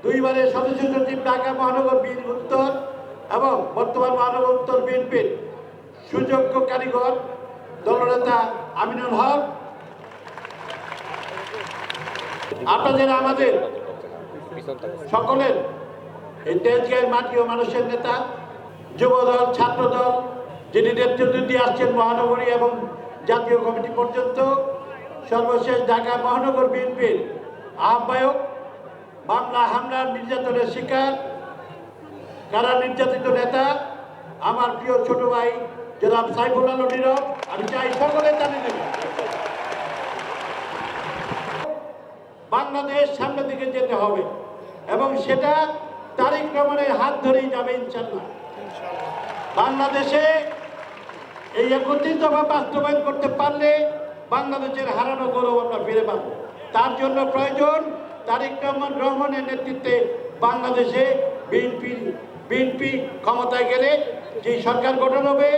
দুইবারের সদস্য সচিব ঢাকা মহানগর উত্তর এবং বর্তমান মহানগর উত্তর বিএনপির সুযোগ্য কারিগর দলনেতা আমিনুল হক, আপনাদের আমাদের সকলের এই তেজগাঁয়ের মাটি ও মানুষের নেতা, যুবদল, ছাত্রদল, যিনি নেতৃত্ব দিয়ে আসছেন মহানগরী এবং জাতীয় কমিটি পর্যন্ত, সর্বশেষ ঢাকা মহানগর বিএনপির আহ্বায়ক, মামলা হামলার নির্যাতনের শিকার, কারা নির্যাতিত নেতা, আমার প্রিয় ছোট ভাই জনাব সাইফুল আলম নীরব, আমি চাই সকলে জানিয়ে নেবেন বাংলাদেশ সামনের দিকে যেতে হবে এবং সেটা তারেক রহমানের হাত ধরেই যাবে ইনশাআল্লাহ। বাংলাদেশে এই ৩১ দফা বাস্তবায়ন করতে পারলে বাংলাদেশের হারানো গৌরব আমরা ফিরে পাবো। তার জন্য প্রয়োজন তারেক রহমানের নেতৃত্বে বাংলাদেশে বিএনপি ক্ষমতায় গেলে যেই সরকার গঠন হবে,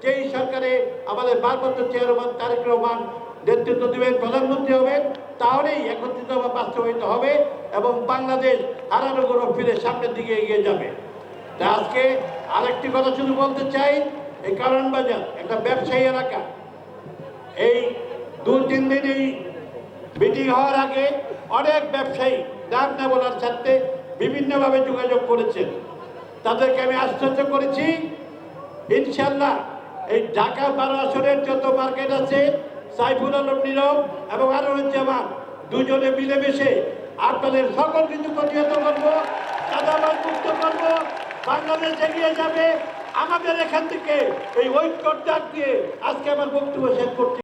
যেই সরকারে আমাদের ভারপ্রাপ্ত চেয়ারম্যান তারেক রহমান নেতৃত্ব দেবেন, প্রধানমন্ত্রী হবেন, তাহলেই ৩১ দফা বাস্তবায়িত হবে এবং বাংলাদেশ হারানো গৌরব ফিরে সামনের দিকে এগিয়ে যাবে। তা আজকে আরেকটি কথা শুধু বলতে চাই, এই কারণ বাজার একটা ব্যবসায়ী এলাকা। এই ২-৩ দিন এই মিটিং হওয়ার আগে অনেক ব্যবসায়ী নাম না বলার সাথে বিভিন্নভাবে যোগাযোগ করেছেন। তাদেরকে আমি আশ্চর্য করেছি, ইনশাল্লাহ এই ঢাকা ১২ আসনের যত মার্কেট আছে, সাইফুল আলম নীরব এবং আনোয়ারুজ্জামান দুজনে মিলেমিশে আপনাদের সকল কিছু প্রতিহত করবো, চাঁদাবাজ মুক্ত করবো, বাংলাদেশ এগিয়ে যাবে। আমাদের এখান থেকে এই ঐক্যর ডাক দিয়ে আজকে আমার বক্তব্য শেষ করছি।